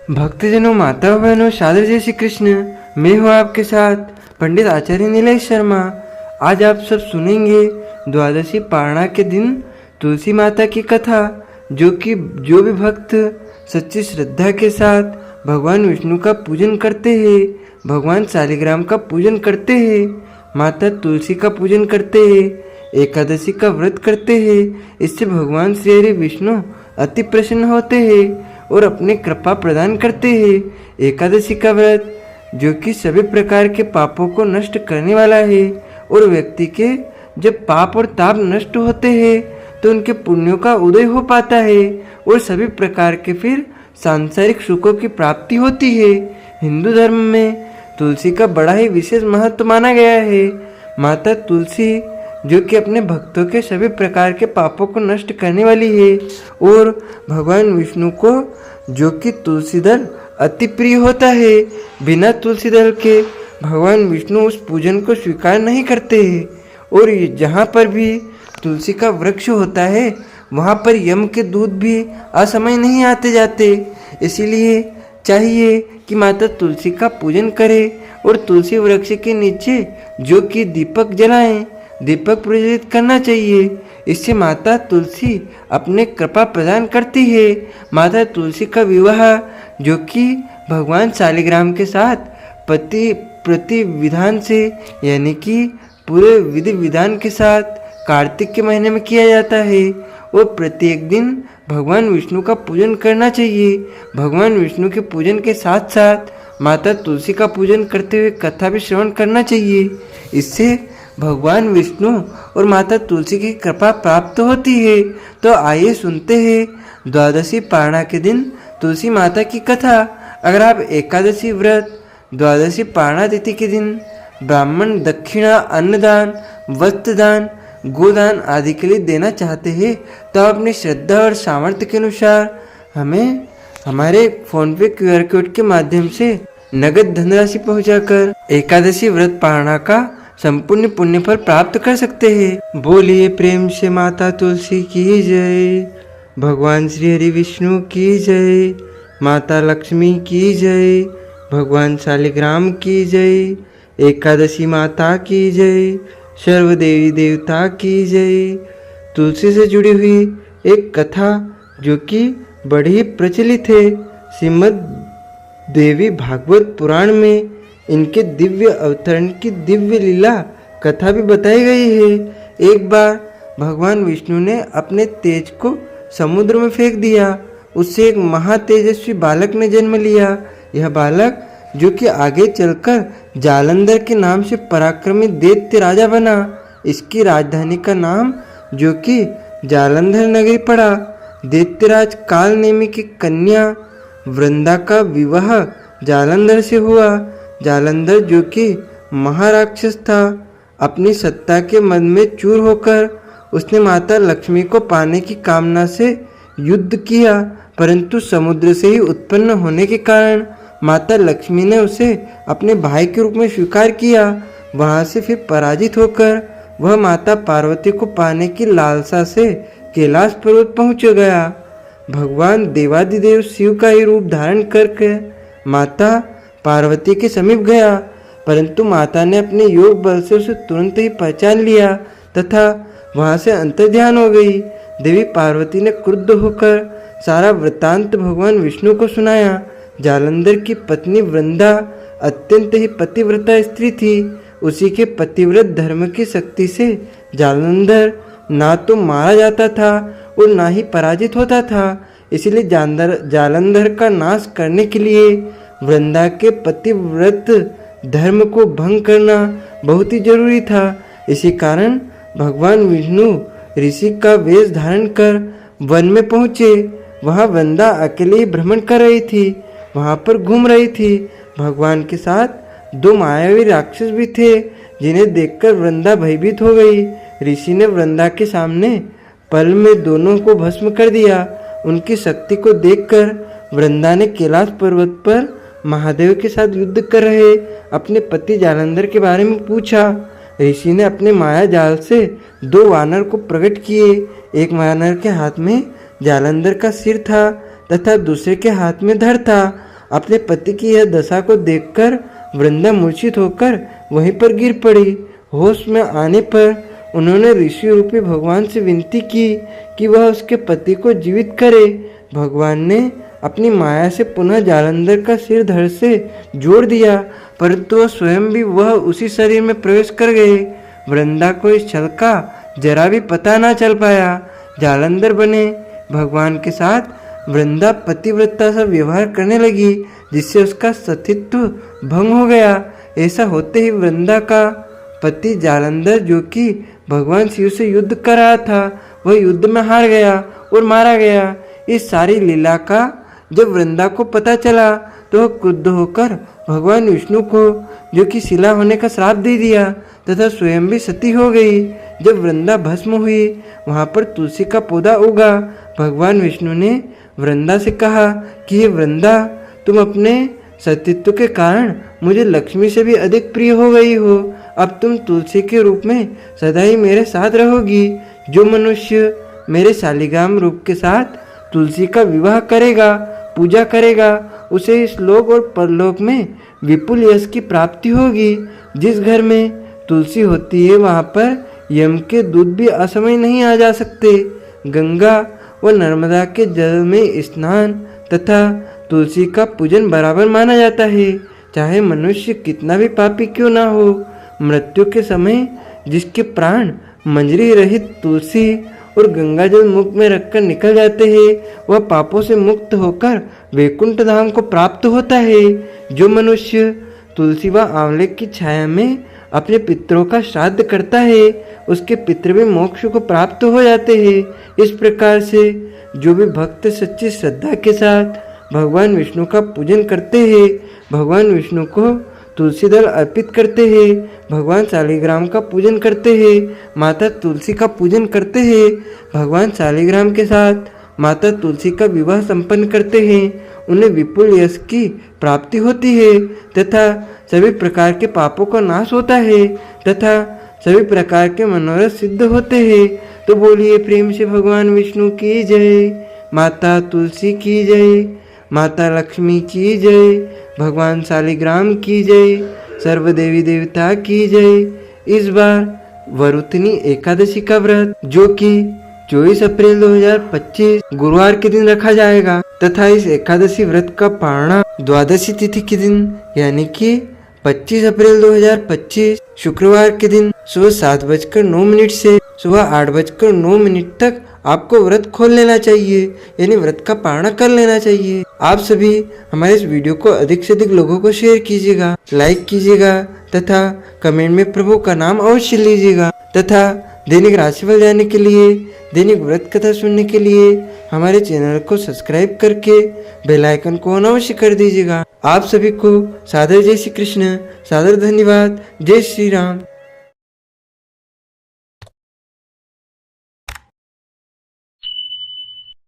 भक्तजनों, माता बहनों, सादर जय श्री कृष्ण। मैं हूँ आपके साथ पंडित आचार्य नीलेश शर्मा। आज आप सब सुनेंगे द्वादशी पारणा के दिन तुलसी माता की कथा, जो भी भक्त सच्ची श्रद्धा के साथ भगवान विष्णु का पूजन करते हैं, भगवान शालिग्राम का पूजन करते हैं, माता तुलसी का पूजन करते हैं, एकादशी का व्रत करते हैं, इससे भगवान श्री हरि विष्णु अति प्रसन्न होते हैं और अपने कृपा प्रदान करते हैं। एकादशी का व्रत जो कि सभी प्रकार के पापों को नष्ट करने वाला है, और व्यक्ति के जब पाप और ताप नष्ट होते हैं तो उनके पुण्यों का उदय हो पाता है और सभी प्रकार के फिर सांसारिक सुखों की प्राप्ति होती है। हिंदू धर्म में तुलसी का बड़ा ही विशेष महत्व माना गया है। माता तुलसी जो कि अपने भक्तों के सभी प्रकार के पापों को नष्ट करने वाली है, और भगवान विष्णु को जो कि तुलसी दल अति प्रिय होता है। बिना तुलसी दल के भगवान विष्णु उस पूजन को स्वीकार नहीं करते हैं, और जहाँ पर भी तुलसी का वृक्ष होता है वहाँ पर यम के दूत भी असमय नहीं आते जाते। इसीलिए चाहिए कि माता तुलसी का पूजन करें और तुलसी वृक्ष के नीचे जो कि दीपक जलाएं, दीपक प्रज्वलित करना चाहिए। इससे माता तुलसी अपने कृपा प्रदान करती है। माता तुलसी का विवाह जो कि भगवान शालिग्राम के साथ प्रति विधान से, यानी कि पूरे विधि विधान के साथ कार्तिक के महीने में किया जाता है, और प्रत्येक दिन भगवान विष्णु का पूजन करना चाहिए। भगवान विष्णु के पूजन के साथ साथ माता तुलसी का पूजन करते हुए कथा भी श्रवण करना चाहिए। इससे भगवान विष्णु और माता तुलसी की कृपा प्राप्त होती है। तो आइए सुनते हैं द्वादशी पारणा के दिन तुलसी माता की कथा। अगर आप एकादशी व्रत, द्वादशी पारणा तिथि के दिन ब्राह्मण दक्षिणा, अन्नदान, वस्त्रदान, गोदान आदि के लिए देना चाहते हैं तो आप अपनी श्रद्धा और सामर्थ्य के अनुसार हमें हमारे फोन पे QR कोड के माध्यम से नगद धनराशि पहुंचाकर एकादशी व्रत पारणा का संपूर्ण पुण्य फल प्राप्त कर सकते हैं। बोलिए प्रेम से माता तुलसी की जय, भगवान श्री हरि विष्णु की जय, माता लक्ष्मी की जय, भगवान शालिग्राम की जय, एकादशी माता की जय, सर्व देवी देवता की जय। तुलसी से जुड़ी हुई एक कथा जो कि बड़ी प्रचलित है। श्रीमद् देवी भागवत पुराण में इनके दिव्य अवतरण की दिव्य लीला कथा भी बताई गई है। एक बार भगवान विष्णु ने अपने तेज को समुद्र में फेंक दिया। उससे एक महातेजस्वी बालक ने जन्म लिया। यह बालक जो कि आगे चलकर जालंधर के नाम से पराक्रमी दैत्य राजा बना। इसकी राजधानी का नाम जो कि जालंधर नगरी पड़ा। दैत्यराज काल नेमि की कन्या वृंदा का विवाह जालंधर से हुआ। जालंधर जो कि महाराक्षस था, अपनी सत्ता के मद में चूर होकर उसने माता लक्ष्मी को पाने की कामना से युद्ध किया, परंतु समुद्र से ही उत्पन्न होने के कारण माता लक्ष्मी ने उसे अपने भाई के रूप में स्वीकार किया। वहां से फिर पराजित होकर वह माता पार्वती को पाने की लालसा से कैलाश पर्वत पहुंच गया। भगवान देवादिदेव शिव का ही रूप धारण करके माता पार्वती के समीप गया, परंतु माता ने अपने योग बल से उसे तुरंत ही पहचान लिया तथा वहां से अंतर्ध्यान हो गई। देवी पार्वती ने क्रुद्ध होकर सारा वृतांत भगवान विष्णु को सुनाया। जालंधर की पत्नी वृंदा अत्यंत ही पतिव्रता स्त्री थी। उसी के पतिव्रत धर्म की शक्ति से जालंधर ना तो मारा जाता था और ना ही पराजित होता था। इसलिए जालंधर का नाश करने के लिए वृंदा के पतिव्रत धर्म को भंग करना बहुत ही जरूरी था। इसी कारण भगवान विष्णु ऋषि का वेश धारण कर वन में पहुँचे। वहाँ वृंदा अकेले ही भ्रमण कर रही थी, वहाँ पर घूम रही थी। भगवान के साथ दो मायावी राक्षस भी थे, जिन्हें देखकर वृंदा भयभीत हो गई। ऋषि ने वृंदा के सामने पल में दोनों को भस्म कर दिया। उनकी शक्ति को देखकर वृंदा ने कैलाश पर्वत पर महादेव के साथ युद्ध कर रहे अपने पति जालंधर के बारे में पूछा। ऋषि ने अपने माया जाल से दो वानर को प्रकट किए। एक वानर के हाथ में जालंधर का सिर था तथा दूसरे के हाथ में धड़ था। अपने पति की यह दशा को देखकर वृंदा मूर्छित होकर वहीं पर गिर पड़ी। होश में आने पर उन्होंने ऋषि रूपी भगवान से विनती की कि वह उसके पति को जीवित करे। भगवान ने अपनी माया से पुनः जालंधर का सिर धड़ से जोड़ दिया, परंतु वह स्वयं भी वह उसी शरीर में प्रवेश कर गए। वृंदा को इस छल का जरा भी पता ना चल पाया। जालंधर बने भगवान के साथ वृंदा पतिव्रता सा व्यवहार करने लगी, जिससे उसका सतीत्व भंग हो गया। ऐसा होते ही वृंदा का पति जालंधर, जो कि भगवान शिव से युद्ध कर रहा था, वह युद्ध में हार गया और मारा गया। इस सारी लीला का जब वृंदा को पता चला तो वह क्रुद्ध होकर भगवान विष्णु को, जो कि शिला होने का श्राप दे दिया तथा स्वयं भी सती हो गई। जब वृंदा भस्म हुई, वहाँ पर तुलसी का पौधा उगा। भगवान विष्णु ने वृंदा से कहा कि ये वृंदा, तुम अपने सतीत्व के कारण मुझे लक्ष्मी से भी अधिक प्रिय हो गई हो। अब तुम तुलसी के रूप में सदा ही मेरे साथ रहोगी। जो मनुष्य मेरे शालिग्राम रूप के साथ तुलसी का विवाह करेगा, पूजा करेगा, उसे इस लोक और परलोक में विपुल यश की प्राप्ति होगी। जिस घर में तुलसी होती है, वहाँ पर यम के दूत भी असमय नहीं आ जा सकते। गंगा व नर्मदा के जल में स्नान तथा तुलसी का पूजन बराबर माना जाता है, चाहे मनुष्य कितना भी पापी क्यों ना हो। मृत्यु के समय जिसके प्राण मंजरी रहित तुलसी और गंगा जल मुख में रखकर निकल जाते हैं, वह पापों से मुक्त होकर वैकुंठ धाम को प्राप्त होता है। जो मनुष्य तुलसी व आंवले की छाया में अपने पितरों का श्राद्ध करता है, उसके पितृ भी मोक्ष को प्राप्त हो जाते हैं। इस प्रकार से जो भी भक्त सच्ची श्रद्धा के साथ भगवान विष्णु का पूजन करते हैं, भगवान विष्णु को तुलसी दल अर्पित करते हैं, भगवान शालिग्राम का पूजन करते हैं, माता तुलसी का पूजन करते हैं, भगवान शालिग्राम के साथ माता तुलसी का विवाह संपन्न करते हैं, उन्हें विपुल यश की प्राप्ति होती है तथा सभी प्रकार के पापों का नाश होता है तथा सभी प्रकार के मनोरथ सिद्ध होते हैं। तो बोलिए प्रेम से भगवान विष्णु की जय, माता तुलसी की जय, माता लक्ष्मी की जय, भगवान शालिग्राम की जय, सर्व देवी देवता की जय। इस बार वरुतनी एकादशी का व्रत, जो कि 24 अप्रैल 2025 गुरुवार के दिन रखा जाएगा तथा इस एकादशी व्रत का पारणा द्वादशी तिथि के दिन यानी कि 25 अप्रैल 2025 शुक्रवार के दिन सुबह 7:09 से सुबह 8:09 तक आपको व्रत खोल लेना चाहिए, यानी व्रत का पारणा कर लेना चाहिए। आप सभी हमारे इस वीडियो को अधिक से अधिक लोगों को शेयर कीजिएगा, लाइक कीजिएगा तथा कमेंट में प्रभु का नाम अवश्य लीजिएगा तथा दैनिक राशिफल जानने के लिए, दैनिक व्रत कथा सुनने के लिए हमारे चैनल को सब्सक्राइब करके बेल आइकन को ऑन अवश्य कर दीजिएगा। आप सभी को सादर जय श्री कृष्ण, सादर धन्यवाद। जय श्री राम।